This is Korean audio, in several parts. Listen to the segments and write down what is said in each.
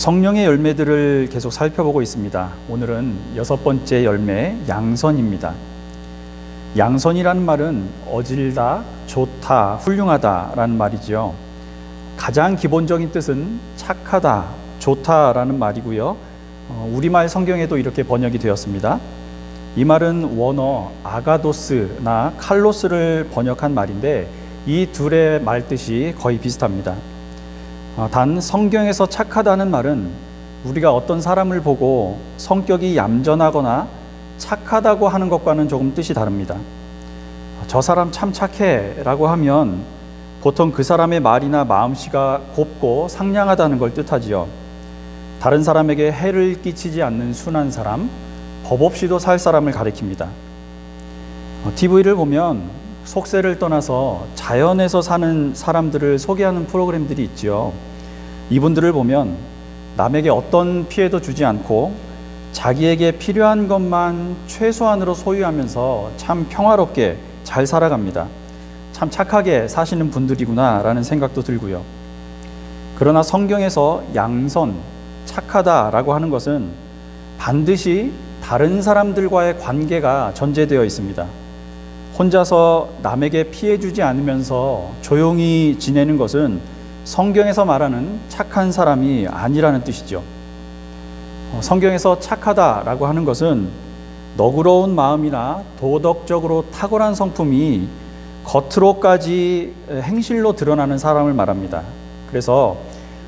성령의 열매들을 계속 살펴보고 있습니다. 오늘은 6번째 열매, 양선입니다. 양선이라는 말은 어질다, 좋다, 훌륭하다라는 말이지요. 가장 기본적인 뜻은 착하다, 좋다라는 말이고요. 우리말 성경에도 이렇게 번역이 되었습니다. 이 말은 원어 아가도스나 칼로스를 번역한 말인데 이 둘의 말 뜻이 거의 비슷합니다. 단 성경에서 착하다는 말은 우리가 어떤 사람을 보고 성격이 얌전하거나 착하다고 하는 것과는 조금 뜻이 다릅니다. 저 사람 참 착해 라고 하면 보통 그 사람의 말이나 마음씨가 곱고 상냥하다는 걸 뜻하지요. 다른 사람에게 해를 끼치지 않는 순한 사람, 법 없이도 살 사람을 가리킵니다. TV를 보면 속세를 떠나서 자연에서 사는 사람들을 소개하는 프로그램들이 있지요. 이분들을 보면 남에게 어떤 피해도 주지 않고 자기에게 필요한 것만 최소한으로 소유하면서 참 평화롭게 잘 살아갑니다. 참 착하게 사시는 분들이구나 라는 생각도 들고요. 그러나 성경에서 양선, 착하다라고 하는 것은 반드시 다른 사람들과의 관계가 전제되어 있습니다. 혼자서 남에게 피해 주지 않으면서 조용히 지내는 것은 성경에서 말하는 착한 사람이 아니라는 뜻이죠. 성경에서 착하다라고 하는 것은 너그러운 마음이나 도덕적으로 탁월한 성품이 겉으로까지 행실로 드러나는 사람을 말합니다. 그래서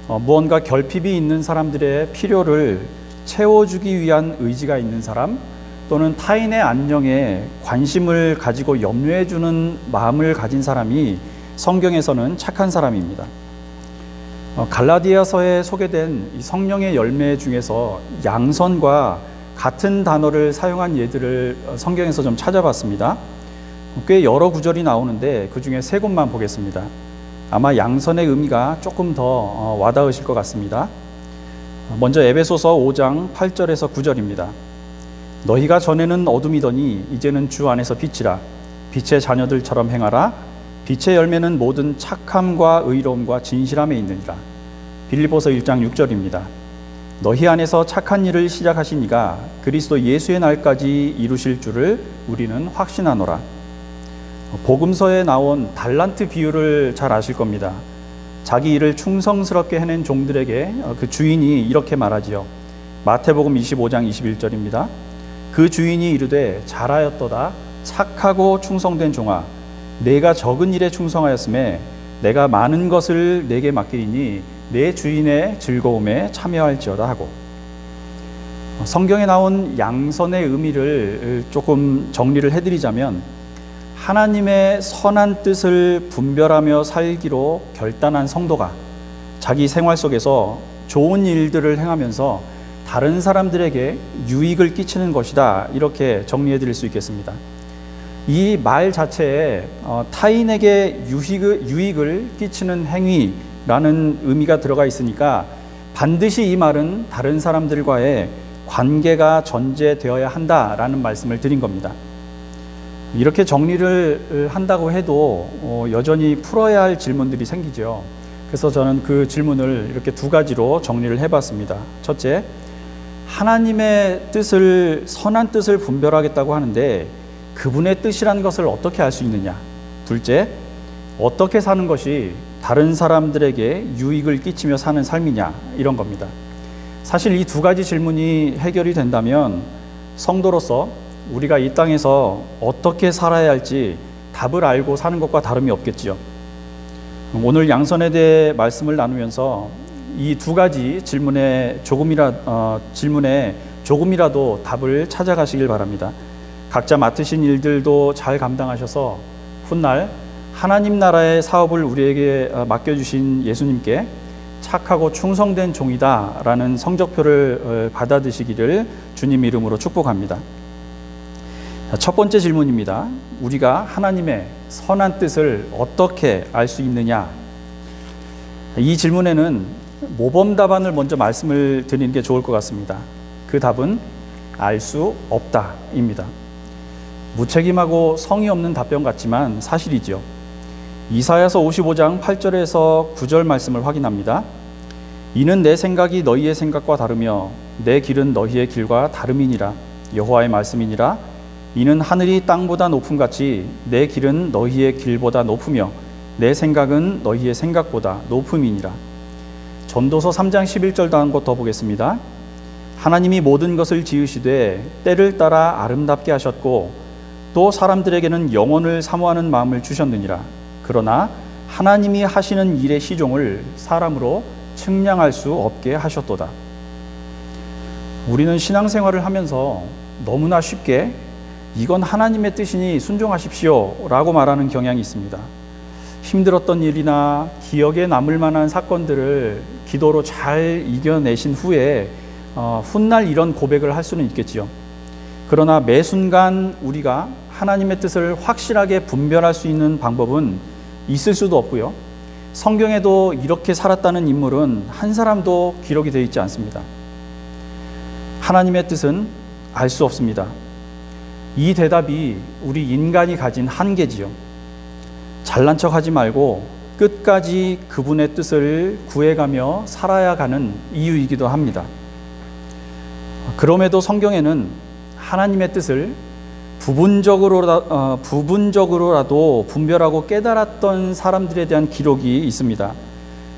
무언가 결핍이 있는 사람들의 필요를 채워주기 위한 의지가 있는 사람, 또는 타인의 안녕에 관심을 가지고 염려해주는 마음을 가진 사람이 성경에서는 착한 사람입니다. 갈라디아서에 소개된 이 성령의 열매 중에서 양선과 같은 단어를 사용한 예들을 성경에서 좀 찾아봤습니다. 꽤 여러 구절이 나오는데 그 중에 3곳만 보겠습니다. 아마 양선의 의미가 조금 더 와닿으실 것 같습니다. 먼저 에베소서 5장 8절에서 9절입니다. 너희가 전에는 어둠이더니 이제는 주 안에서 빛이라. 빛의 자녀들처럼 행하라. 빛의 열매는 모든 착함과 의로움과 진실함에 있느니라. 빌립보서 1장 6절입니다. 너희 안에서 착한 일을 시작하신 이가 그리스도 예수의 날까지 이루실 줄을 우리는 확신하노라. 복음서에 나온 달란트 비유를 잘 아실 겁니다. 자기 일을 충성스럽게 해낸 종들에게 그 주인이 이렇게 말하지요. 마태복음 25장 21절입니다. 그 주인이 이르되 잘하였도다 착하고 충성된 종아 내가 적은 일에 충성하였음에 내가 많은 것을 내게 맡기리니 내 주인의 즐거움에 참여할지어다 하고, 성경에 나온 양선의 의미를 조금 정리를 해드리자면 하나님의 선한 뜻을 분별하며 살기로 결단한 성도가 자기 생활 속에서 좋은 일들을 행하면서 다른 사람들에게 유익을 끼치는 것이다, 이렇게 정리해 드릴 수 있겠습니다. 이 말 자체에 타인에게 유익을 끼치는 행위라는 의미가 들어가 있으니까 반드시 이 말은 다른 사람들과의 관계가 전제되어야 한다라는 말씀을 드린 겁니다. 이렇게 정리를 한다고 해도 여전히 풀어야 할 질문들이 생기죠. 그래서 저는 그 질문을 이렇게 2가지로 정리를 해봤습니다. 첫째, 하나님의 뜻을, 선한 뜻을 분별하겠다고 하는데 그분의 뜻이라는 것을 어떻게 알 수 있느냐. 둘째, 어떻게 사는 것이 다른 사람들에게 유익을 끼치며 사는 삶이냐, 이런 겁니다. 사실 이 2가지 질문이 해결이 된다면 성도로서 우리가 이 땅에서 어떻게 살아야 할지 답을 알고 사는 것과 다름이 없겠지요. 오늘 양선에 대해 말씀을 나누면서 이 2가지 질문에 조금이라도 답을 찾아가시길 바랍니다. 각자 맡으신 일들도 잘 감당하셔서 훗날 하나님 나라의 사업을 우리에게 맡겨주신 예수님께 착하고 충성된 종이다 라는 성적표를 받아드시기를 주님 이름으로 축복합니다. 첫 번째 질문입니다. 우리가 하나님의 선한 뜻을 어떻게 알 수 있느냐? 이 질문에는 모범 답안을 먼저 말씀을 드리는 게 좋을 것 같습니다. 그 답은 알 수 없다입니다. 무책임하고 성의 없는 답변 같지만 사실이지요. 이사야서 55장 8절에서 9절 말씀을 확인합니다. 이는 내 생각이 너희의 생각과 다르며 내 길은 너희의 길과 다름이니라. 여호와의 말씀이니라. 이는 하늘이 땅보다 높음같이 내 길은 너희의 길보다 높으며 내 생각은 너희의 생각보다 높음이니라. 전도서 3장 11절도 한 것 더 보겠습니다. 하나님이 모든 것을 지으시되 때를 따라 아름답게 하셨고 또 사람들에게는 영혼을 사모하는 마음을 주셨느니라. 그러나 하나님이 하시는 일의 시종을 사람으로 측량할 수 없게 하셨도다. 우리는 신앙생활을 하면서 너무나 쉽게 이건 하나님의 뜻이니 순종하십시오 라고 말하는 경향이 있습니다. 힘들었던 일이나 기억에 남을 만한 사건들을 기도로 잘 이겨내신 후에 훗날 이런 고백을 할 수는 있겠지요. 그러나 매 순간 우리가 하나님의 뜻을 확실하게 분별할 수 있는 방법은 있을 수도 없고요. 성경에도 이렇게 살았다는 인물은 한 사람도 기록이 되어 있지 않습니다. 하나님의 뜻은 알 수 없습니다. 이 대답이 우리 인간이 가진 한계지요. 잘난 척하지 말고 끝까지 그분의 뜻을 구해가며 살아야 가는 이유이기도 합니다. 그럼에도 성경에는 하나님의 뜻을 부분적으로라도 분별하고 깨달았던 사람들에 대한 기록이 있습니다.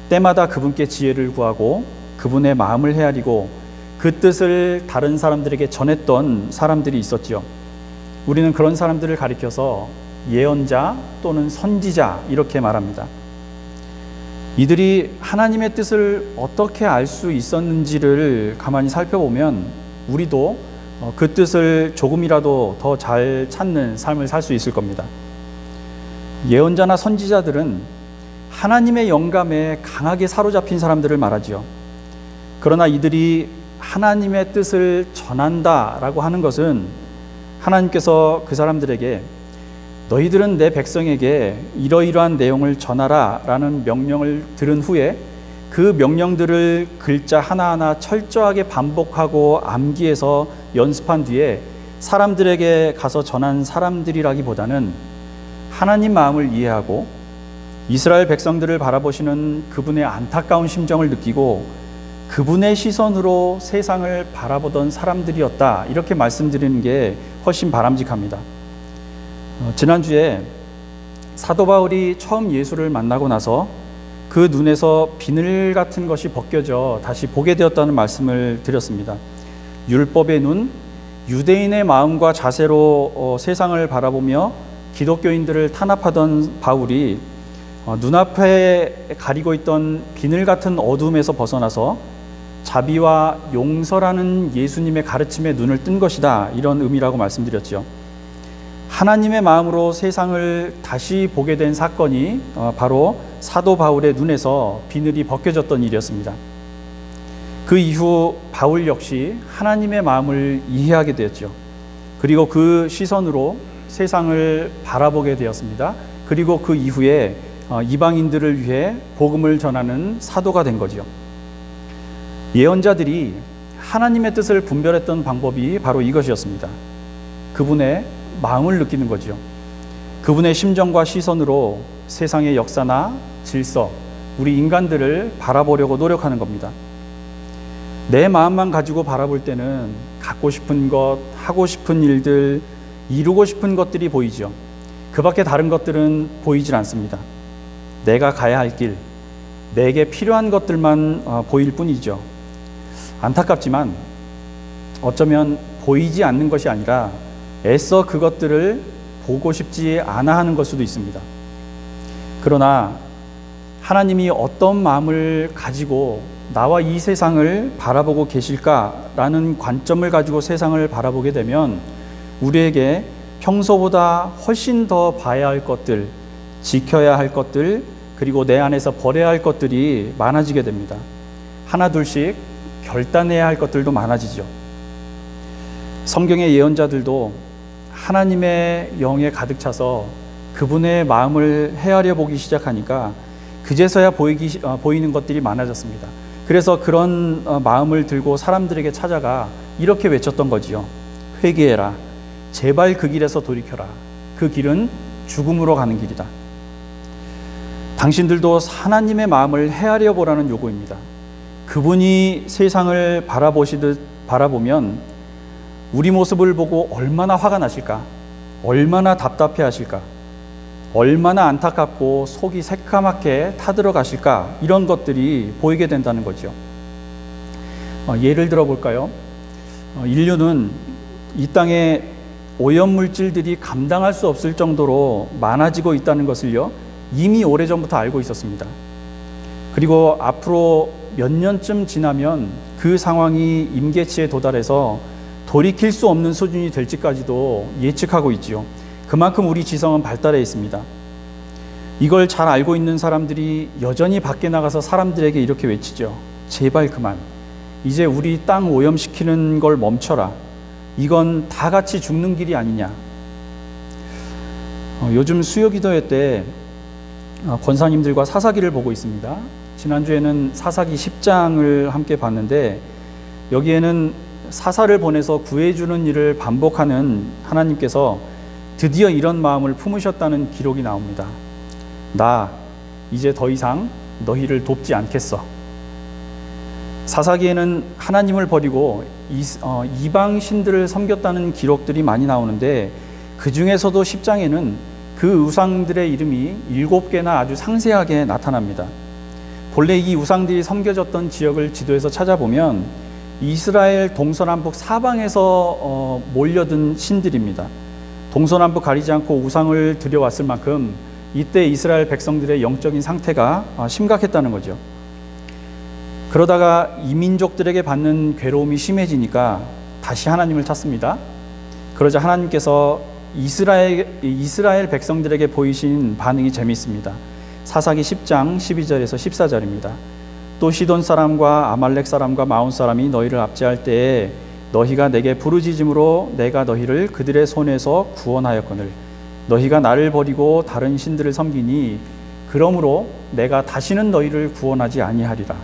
때마다 그분께 지혜를 구하고 그분의 마음을 헤아리고 그 뜻을 다른 사람들에게 전했던 사람들이 있었지요. 우리는 그런 사람들을 가리켜서 예언자 또는 선지자 이렇게 말합니다. 이들이 하나님의 뜻을 어떻게 알 수 있었는지를 가만히 살펴보면 우리도 그 뜻을 조금이라도 더 잘 찾는 삶을 살 수 있을 겁니다. 예언자나 선지자들은 하나님의 영감에 강하게 사로잡힌 사람들을 말하지요. 그러나 이들이 하나님의 뜻을 전한다라고 하는 것은 하나님께서 그 사람들에게 너희들은 내 백성에게 이러이러한 내용을 전하라 라는 명령을 들은 후에 그 명령들을 글자 하나하나 철저하게 반복하고 암기해서 연습한 뒤에 사람들에게 가서 전한 사람들이라기보다는 하나님 마음을 이해하고 이스라엘 백성들을 바라보시는 그분의 안타까운 심정을 느끼고 그분의 시선으로 세상을 바라보던 사람들이었다, 이렇게 말씀드리는 게 훨씬 바람직합니다. 지난주에 사도 바울이 처음 예수를 만나고 나서 그 눈에서 비늘 같은 것이 벗겨져 다시 보게 되었다는 말씀을 드렸습니다. 율법의 눈, 유대인의 마음과 자세로 세상을 바라보며 기독교인들을 탄압하던 바울이 눈앞에 가리고 있던 비늘 같은 어둠에서 벗어나서 자비와 용서라는 예수님의 가르침에 눈을 뜬 것이다, 이런 의미라고 말씀드렸죠. 하나님의 마음으로 세상을 다시 보게 된 사건이 바로 사도 바울의 눈에서 비늘이 벗겨졌던 일이었습니다. 그 이후 바울 역시 하나님의 마음을 이해하게 되었죠. 그리고 그 시선으로 세상을 바라보게 되었습니다. 그리고 그 이후에 이방인들을 위해 복음을 전하는 사도가 된 거죠. 예언자들이 하나님의 뜻을 분별했던 방법이 바로 이것이었습니다. 그분의 마음을 느끼는 거죠. 그분의 심정과 시선으로 세상의 역사나 질서, 우리 인간들을 바라보려고 노력하는 겁니다. 내 마음만 가지고 바라볼 때는 갖고 싶은 것, 하고 싶은 일들, 이루고 싶은 것들이 보이죠. 그 밖에 다른 것들은 보이질 않습니다. 내가 가야 할 길, 내게 필요한 것들만 보일 뿐이죠. 안타깝지만 어쩌면 보이지 않는 것이 아니라 애써 그것들을 보고 싶지 않아 하는 걸 수도 있습니다. 그러나 하나님이 어떤 마음을 가지고 나와 이 세상을 바라보고 계실까라는 관점을 가지고 세상을 바라보게 되면 우리에게 평소보다 훨씬 더 봐야 할 것들, 지켜야 할 것들, 그리고 내 안에서 버려야 할 것들이 많아지게 됩니다. 하나 둘씩 결단해야 할 것들도 많아지죠. 성경의 예언자들도 하나님의 영에 가득 차서 그분의 마음을 헤아려 보기 시작하니까 그제서야 보이는 것들이 많아졌습니다. 그래서 그런 마음을 들고 사람들에게 찾아가 이렇게 외쳤던 거지요. 회개해라. 제발 그 길에서 돌이켜라. 그 길은 죽음으로 가는 길이다. 당신들도 하나님의 마음을 헤아려 보라는 요구입니다. 그분이 세상을 바라보면 우리 모습을 보고 얼마나 화가 나실까? 얼마나 답답해 하실까? 얼마나 안타깝고 속이 새까맣게 타들어 가실까? 이런 것들이 보이게 된다는 거죠. 예를 들어 볼까요? 인류는 이 땅에 오염물질들이 감당할 수 없을 정도로 많아지고 있다는 것을요, 이미 오래전부터 알고 있었습니다. 그리고 앞으로 몇 년쯤 지나면 그 상황이 임계치에 도달해서 돌이킬 수 없는 수준이 될지까지도 예측하고 있지요. 그만큼 우리 지성은 발달해 있습니다. 이걸 잘 알고 있는 사람들이 여전히 밖에 나가서 사람들에게 이렇게 외치죠. 제발 그만. 이제 우리 땅 오염시키는 걸 멈춰라. 이건 다 같이 죽는 길이 아니냐. 요즘 수요기도회 때 권사님들과 사사기를 보고 있습니다. 지난주에는 사사기 10장을 함께 봤는데, 여기에는 사사를 보내서 구해주는 일을 반복하는 하나님께서 드디어 이런 마음을 품으셨다는 기록이 나옵니다. 나 이제 더 이상 너희를 돕지 않겠어. 사사기에는 하나님을 버리고 이방 신들을 섬겼다는 기록들이 많이 나오는데, 그 중에서도 10장에는 그 우상들의 이름이 7개나 아주 상세하게 나타납니다. 본래 이 우상들이 섬겨졌던 지역을 지도에서 찾아보면 이스라엘 동서남북 사방에서 몰려든 신들입니다. 동서남북 가리지 않고 우상을 들여왔을 만큼 이때 이스라엘 백성들의 영적인 상태가 심각했다는 거죠. 그러다가 이민족들에게 받는 괴로움이 심해지니까 다시 하나님을 찾습니다. 그러자 하나님께서 이스라엘 백성들에게 보이신 반응이 재미있습니다. 사사기 10장 12절에서 14절입니다. 또 시돈 사람과 아말렉 사람과 마온 사람이 너희를 압제할 때에 너희가 내게 부르짖음으로 내가 너희를 그들의 손에서 구원하였거늘 너희가 나를 버리고 다른 신들을 섬기니 그러므로 내가 다시는 너희를 구원하지 아니하리라.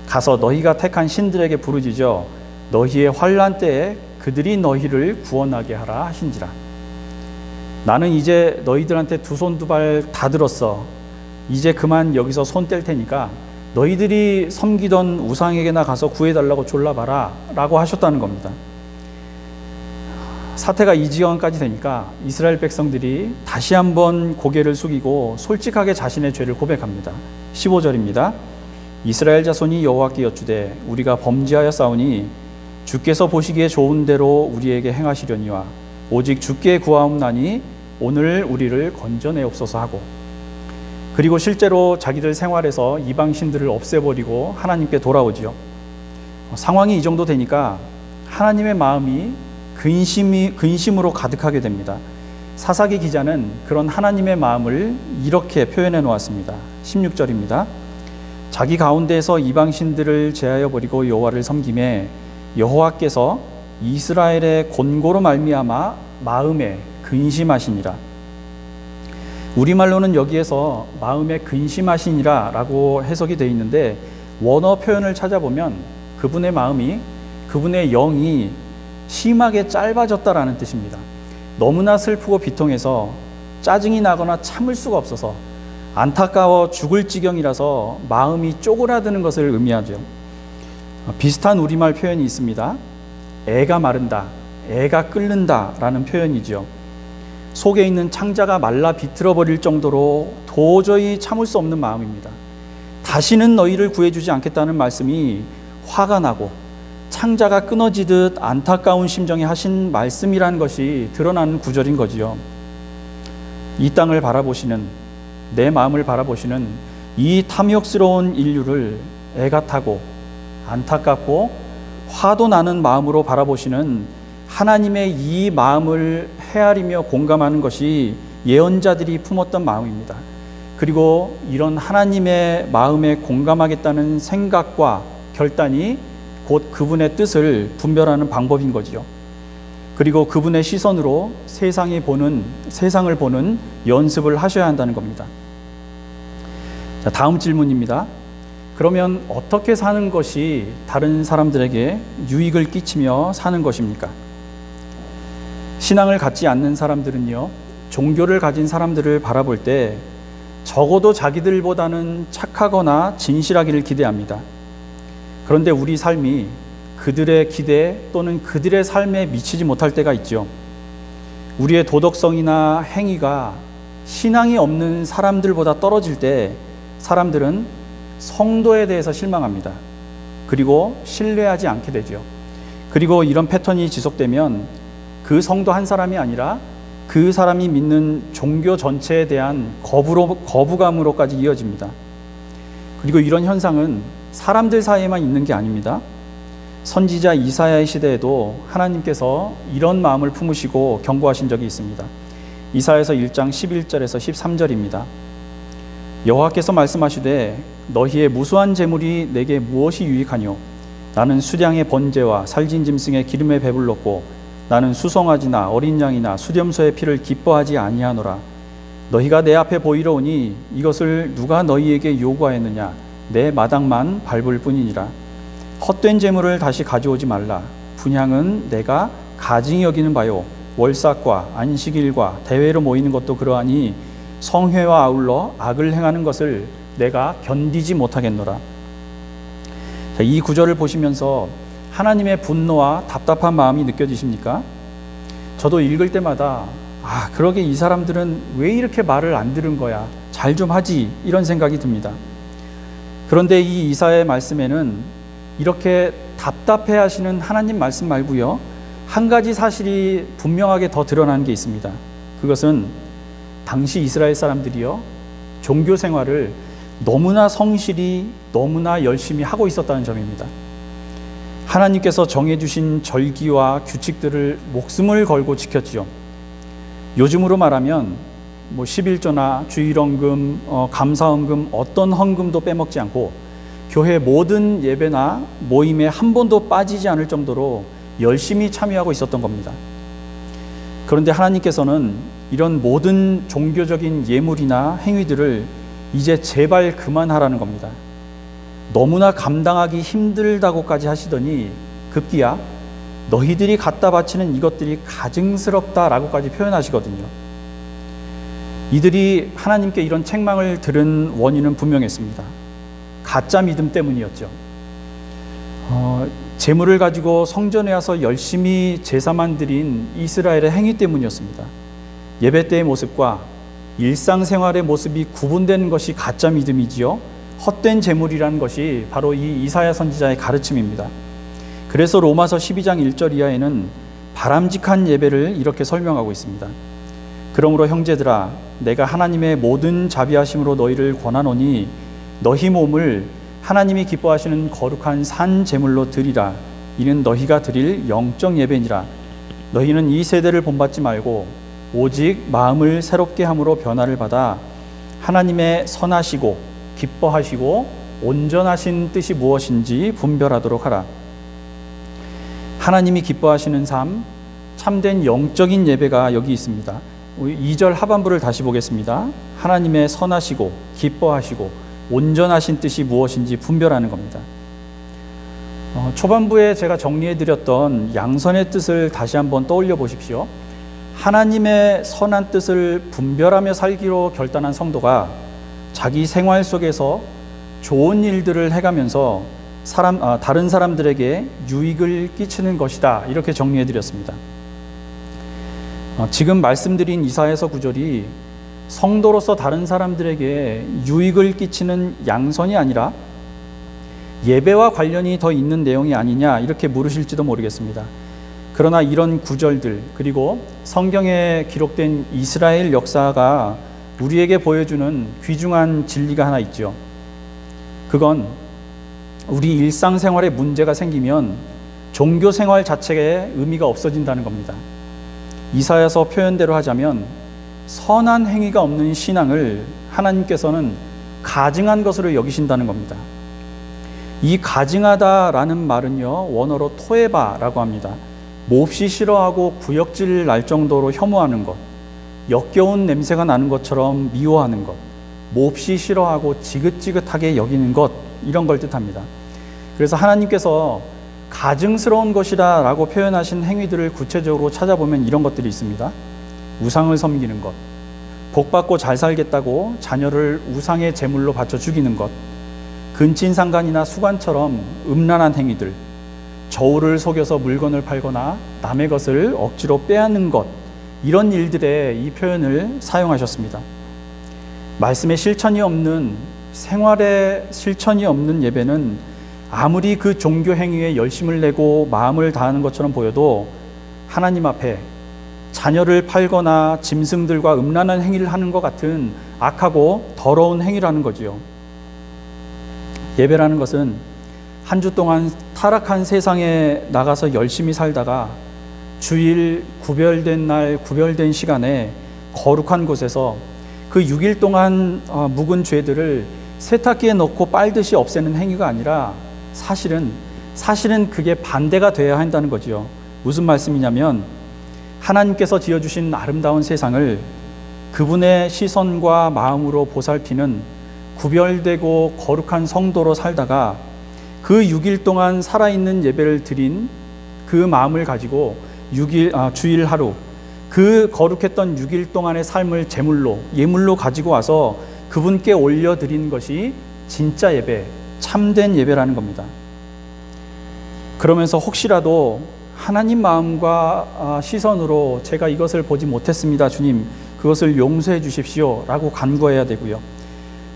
가서 너희가 택한 신들에게 부르짖어 너희의 환난 때에 그들이 너희를 구원하게 하라 하신지라. 나는 이제 너희들한테 두 손 두 발 다 들었어. 이제 그만 여기서 손 뗄 테니까 너희들이 섬기던 우상에게나 가서 구해달라고 졸라봐라 라고 하셨다는 겁니다. 사태가 이 지경까지 되니까 이스라엘 백성들이 다시 한번 고개를 숙이고 솔직하게 자신의 죄를 고백합니다. 15절입니다. 이스라엘 자손이 여호와께 여쭈되 우리가 범죄하여 싸우니 주께서 보시기에 좋은 대로 우리에게 행하시려니와 오직 주께 구하옵나니 오늘 우리를 건져내옵소서 하고, 그리고 실제로 자기들 생활에서 이방 신들을 없애버리고 하나님께 돌아오지요. 상황이 이 정도 되니까 하나님의 마음이 근심으로 가득하게 됩니다. 사사기 기자는 그런 하나님의 마음을 이렇게 표현해 놓았습니다. 16절입니다. 자기 가운데에서 이방 신들을 제하여 버리고 여호와를 섬김에 여호와께서 이스라엘의 곤고로 말미암아 마음에 근심하시니라. 우리말로는 여기에서 마음에 근심하시니라 라고 해석이 되어 있는데, 원어 표현을 찾아보면 그분의 마음이, 그분의 영이 심하게 짧아졌다라는 뜻입니다. 너무나 슬프고 비통해서 짜증이 나거나 참을 수가 없어서 안타까워 죽을 지경이라서 마음이 쪼그라드는 것을 의미하죠. 비슷한 우리말 표현이 있습니다. 애가 마른다, 애가 끓는다 라는 표현이죠. 속에 있는 창자가 말라 비틀어 버릴 정도로 도저히 참을 수 없는 마음입니다. 다시는 너희를 구해주지 않겠다는 말씀이 화가 나고 창자가 끊어지듯 안타까운 심정에 하신 말씀이라는 것이 드러나는 구절인 거지요. 이 땅을 바라보시는, 내 마음을 바라보시는 이 탐욕스러운 인류를 애가 타고 안타깝고 화도 나는 마음으로 바라보시는 하나님의 이 마음을 헤아리며 공감하는 것이 예언자들이 품었던 마음입니다. 그리고 이런 하나님의 마음에 공감하겠다는 생각과 결단이 곧 그분의 뜻을 분별하는 방법인 거지요. 그리고 그분의 시선으로 세상을 보는 연습을 하셔야 한다는 겁니다. 자, 다음 질문입니다. 그러면 어떻게 사는 것이 다른 사람들에게 유익을 끼치며 사는 것입니까? 신앙을 갖지 않는 사람들은요, 종교를 가진 사람들을 바라볼 때 적어도 자기들보다는 착하거나 진실하기를 기대합니다. 그런데 우리 삶이 그들의 기대 또는 그들의 삶에 미치지 못할 때가 있죠. 우리의 도덕성이나 행위가 신앙이 없는 사람들보다 떨어질 때 사람들은 성도에 대해서 실망합니다. 그리고 신뢰하지 않게 되죠. 그리고 이런 패턴이 지속되면 그 성도 한 사람이 아니라 그 사람이 믿는 종교 전체에 대한 거부감으로까지 이어집니다. 그리고 이런 현상은 사람들 사이에만 있는 게 아닙니다. 선지자 이사야의 시대에도 하나님께서 이런 마음을 품으시고 경고하신 적이 있습니다. 이사야서 1장 11절에서 13절입니다. 여호와께서 말씀하시되 너희의 무수한 재물이 내게 무엇이 유익하뇨? 나는 수량의 번제와 살진 짐승의 기름에 배불렀고 나는 수송아지나 어린 양이나 수렴소의 피를 기뻐하지 아니하노라. 너희가 내 앞에 보이러 오니 이것을 누가 너희에게 요구하였느냐? 내 마당만 밟을 뿐이니라. 헛된 재물을 다시 가져오지 말라. 분향은 내가 가증히 여기는 바요 월삭과 안식일과 대회로 모이는 것도 그러하니 성회와 아울러 악을 행하는 것을 내가 견디지 못하겠노라. 자, 이 구절을 보시면서 하나님의 분노와 답답한 마음이 느껴지십니까? 저도 읽을 때마다 그러게 이 사람들은 왜 이렇게 말을 안 들은 거야? 잘 좀 하지, 이런 생각이 듭니다. 그런데 이 이사야의 말씀에는 이렇게 답답해 하시는 하나님 말씀 말고요, 한 가지 사실이 분명하게 더 드러나는 게 있습니다. 그것은 당시 이스라엘 사람들이요, 종교 생활을 너무나 성실히 너무나 열심히 하고 있었다는 점입니다. 하나님께서 정해주신 절기와 규칙들을 목숨을 걸고 지켰지요. 요즘으로 말하면 11조나 주일헌금, 감사헌금, 어떤 헌금도 빼먹지 않고 교회 모든 예배나 모임에 한 번도 빠지지 않을 정도로 열심히 참여하고 있었던 겁니다. 그런데 하나님께서는 이런 모든 종교적인 예물이나 행위들을 이제 제발 그만하라는 겁니다. 너무나 감당하기 힘들다고까지 하시더니 급기야 너희들이 갖다 바치는 이것들이 가증스럽다라고까지 표현하시거든요. 이들이 하나님께 이런 책망을 들은 원인은 분명했습니다. 가짜 믿음 때문이었죠. 재물을 가지고 성전에 와서 열심히 제사만 드린 이스라엘의 행위 때문이었습니다. 예배 때의 모습과 일상생활의 모습이 구분되는 것이 가짜 믿음이지요. 헛된 재물이라는 것이 바로 이 이사야 선지자의 가르침입니다. 그래서 로마서 12장 1절 이하에는 바람직한 예배를 이렇게 설명하고 있습니다. 그러므로 형제들아, 내가 하나님의 모든 자비하심으로 너희를 권하노니 너희 몸을 하나님이 기뻐하시는 거룩한 산 제물로 드리라. 이는 너희가 드릴 영적 예배니라. 너희는 이 세대를 본받지 말고 오직 마음을 새롭게 함으로 변화를 받아 하나님의 선하시고 기뻐하시고 온전하신 뜻이 무엇인지 분별하도록 하라. 하나님이 기뻐하시는 삶, 참된 영적인 예배가 여기 있습니다. 2절 하반부를 다시 보겠습니다. 하나님의 선하시고 기뻐하시고 온전하신 뜻이 무엇인지 분별하는 겁니다. 초반부에 제가 정리해드렸던 양선의 뜻을 다시 한번 떠올려 보십시오. 하나님의 선한 뜻을 분별하며 살기로 결단한 성도가 자기 생활 속에서 좋은 일들을 해가면서 다른 사람들에게 유익을 끼치는 것이다, 이렇게 정리해드렸습니다. 지금 말씀드린 이사야서 구절이 성도로서 다른 사람들에게 유익을 끼치는 양선이 아니라 예배와 관련이 더 있는 내용이 아니냐, 이렇게 물으실지도 모르겠습니다. 그러나 이런 구절들, 그리고 성경에 기록된 이스라엘 역사가 우리에게 보여주는 귀중한 진리가 하나 있죠. 그건 우리 일상생활에 문제가 생기면 종교생활 자체의 의미가 없어진다는 겁니다. 이사야서 표현대로 하자면 선한 행위가 없는 신앙을 하나님께서는 가증한 것으로 여기신다는 겁니다. 이 가증하다라는 말은요, 원어로 토에바라고 합니다. 몹시 싫어하고 구역질 날 정도로 혐오하는 것, 역겨운 냄새가 나는 것처럼 미워하는 것, 몹시 싫어하고 지긋지긋하게 여기는 것, 이런 걸 뜻합니다. 그래서 하나님께서 가증스러운 것이다 라고 표현하신 행위들을 구체적으로 찾아보면 이런 것들이 있습니다. 우상을 섬기는 것, 복받고 잘 살겠다고 자녀를 우상의 제물로 바쳐 죽이는 것, 근친상간이나 수관처럼 음란한 행위들, 저울을 속여서 물건을 팔거나 남의 것을 억지로 빼앗는 것, 이런 일들에 이 표현을 사용하셨습니다. 말씀에 실천이 없는, 생활에 실천이 없는 예배는 아무리 그 종교 행위에 열심을 내고 마음을 다하는 것처럼 보여도 하나님 앞에 자녀를 팔거나 짐승들과 음란한 행위를 하는 것 같은 악하고 더러운 행위라는 거지요. 예배라는 것은 한 주 동안 타락한 세상에 나가서 열심히 살다가 주일 구별된 날, 구별된 시간에 거룩한 곳에서 그 6일 동안 묵은 죄들을 세탁기에 넣고 빨듯이 없애는 행위가 아니라 사실은 그게 반대가 돼야 한다는 거지요. 무슨 말씀이냐면 하나님께서 지어주신 아름다운 세상을 그분의 시선과 마음으로 보살피는 구별되고 거룩한 성도로 살다가 그 6일 동안 살아있는 예배를 드린 그 마음을 가지고 주일 하루, 그 거룩했던 6일 동안의 삶을 예물로 가지고 와서 그분께 올려드린 것이 진짜 예배, 참된 예배라는 겁니다. 그러면서 혹시라도 하나님 마음과 시선으로 제가 이것을 보지 못했습니다, 주님, 그것을 용서해 주십시오 라고 간구해야 되고요.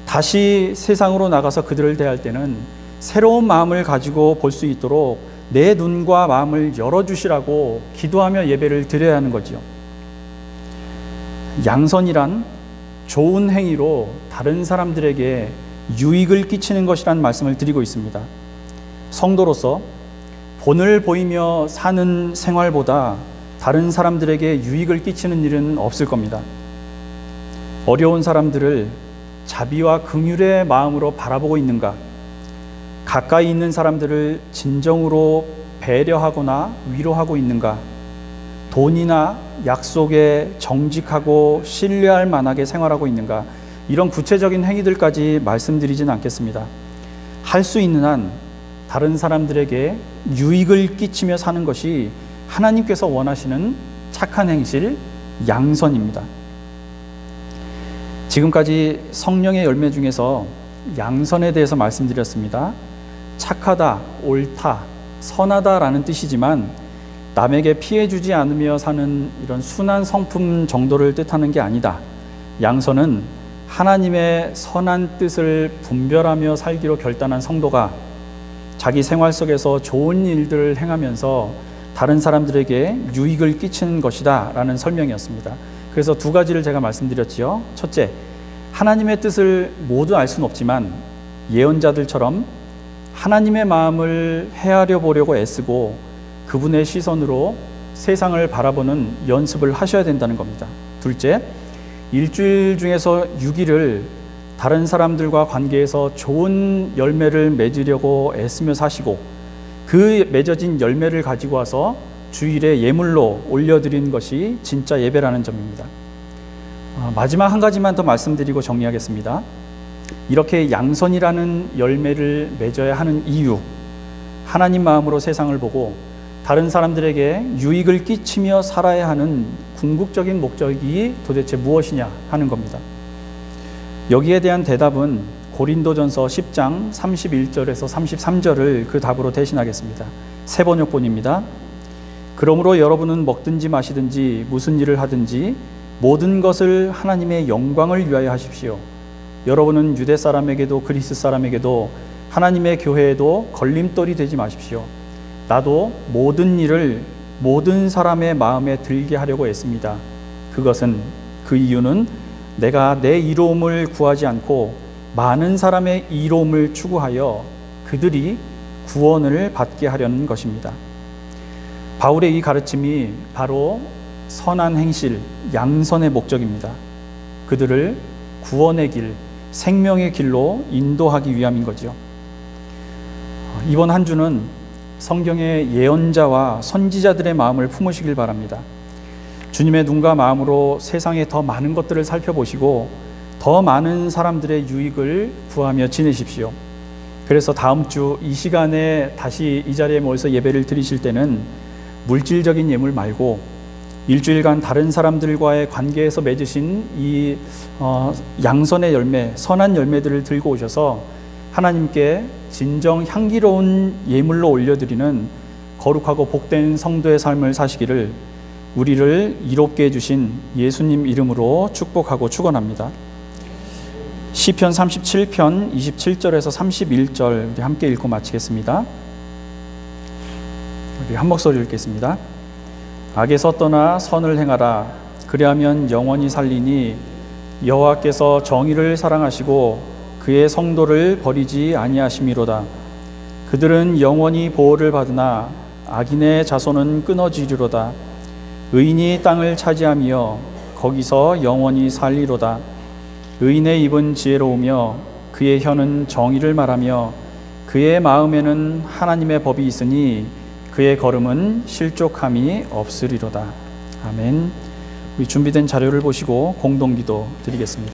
다시 세상으로 나가서 그들을 대할 때는 새로운 마음을 가지고 볼 수 있도록 내 눈과 마음을 열어주시라고 기도하며 예배를 드려야 하는 거지요. 양선이란 좋은 행위로 다른 사람들에게 유익을 끼치는 것이란 말씀을 드리고 있습니다. 성도로서 본을 보이며 사는 생활보다 다른 사람들에게 유익을 끼치는 일은 없을 겁니다. 어려운 사람들을 자비와 긍휼의 마음으로 바라보고 있는가? 가까이 있는 사람들을 진정으로 배려하거나 위로하고 있는가? 돈이나 약속에 정직하고 신뢰할 만하게 생활하고 있는가? 이런 구체적인 행위들까지 말씀드리진 않겠습니다. 할 수 있는 한 다른 사람들에게 유익을 끼치며 사는 것이 하나님께서 원하시는 착한 행실, 양선입니다. 지금까지 성령의 열매 중에서 양선에 대해서 말씀드렸습니다. 착하다, 옳다, 선하다라는 뜻이지만 남에게 피해 주지 않으며 사는 이런 순한 성품 정도를 뜻하는 게 아니다. 양선은 하나님의 선한 뜻을 분별하며 살기로 결단한 성도가 자기 생활 속에서 좋은 일들을 행하면서 다른 사람들에게 유익을 끼치는 것이다 라는 설명이었습니다. 그래서 두 가지를 제가 말씀드렸지요. 첫째, 하나님의 뜻을 모두 알 수는 없지만 예언자들처럼 하나님의 마음을 헤아려 보려고 애쓰고 그분의 시선으로 세상을 바라보는 연습을 하셔야 된다는 겁니다. 둘째, 일주일 중에서 6일을 다른 사람들과 관계에서 좋은 열매를 맺으려고 애쓰며 사시고 그 맺어진 열매를 가지고 와서 주일에 예물로 올려드린 것이 진짜 예배라는 점입니다. 마지막 한 가지만 더 말씀드리고 정리하겠습니다. 이렇게 양선이라는 열매를 맺어야 하는 이유, 하나님 마음으로 세상을 보고 다른 사람들에게 유익을 끼치며 살아야 하는 궁극적인 목적이 도대체 무엇이냐 하는 겁니다. 여기에 대한 대답은 고린도전서 10장 31절에서 33절을 그 답으로 대신하겠습니다. 새 번역본입니다. 그러므로 여러분은 먹든지 마시든지 무슨 일을 하든지 모든 것을 하나님의 영광을 위하여 하십시오. 여러분은 유대 사람에게도 그리스 사람에게도 하나님의 교회에도 걸림돌이 되지 마십시오. 나도 모든 일을 모든 사람의 마음에 들게 하려고 했습니다. 그 이유는 내가 내 이로움을 구하지 않고 많은 사람의 이로움을 추구하여 그들이 구원을 받게 하려는 것입니다. 바울의 이 가르침이 바로 선한 행실, 양선의 목적입니다. 그들을 구원의 길, 생명의 길로 인도하기 위함인 거죠. 이번 한 주는 성경의 예언자와 선지자들의 마음을 품으시길 바랍니다. 주님의 눈과 마음으로 세상의 더 많은 것들을 살펴보시고 더 많은 사람들의 유익을 구하며 지내십시오. 그래서 다음 주 이 시간에 다시 이 자리에 모여서 예배를 드리실 때는 물질적인 예물 말고 일주일간 다른 사람들과의 관계에서 맺으신 이 양선의 열매, 선한 열매들을 들고 오셔서 하나님께 진정 향기로운 예물로 올려드리는 거룩하고 복된 성도의 삶을 사시기를 우리를 이롭게 해주신 예수님 이름으로 축복하고 축원합니다. 시편 37편 27절에서 31절 우리 함께 읽고 마치겠습니다. 우리 한 목소리 읽겠습니다. 악에서 떠나 선을 행하라. 그리하면 영원히 살리니 여호와께서 정의를 사랑하시고 그의 성도를 버리지 아니하심이로다. 그들은 영원히 보호를 받으나 악인의 자손은 끊어지리로다. 의인이 땅을 차지하며 거기서 영원히 살리로다. 의인의 입은 지혜로우며 그의 혀는 정의를 말하며 그의 마음에는 하나님의 법이 있으니 그의 걸음은 실족함이 없으리로다. 아멘. 우리 준비된 자료를 보시고 공동기도 드리겠습니다.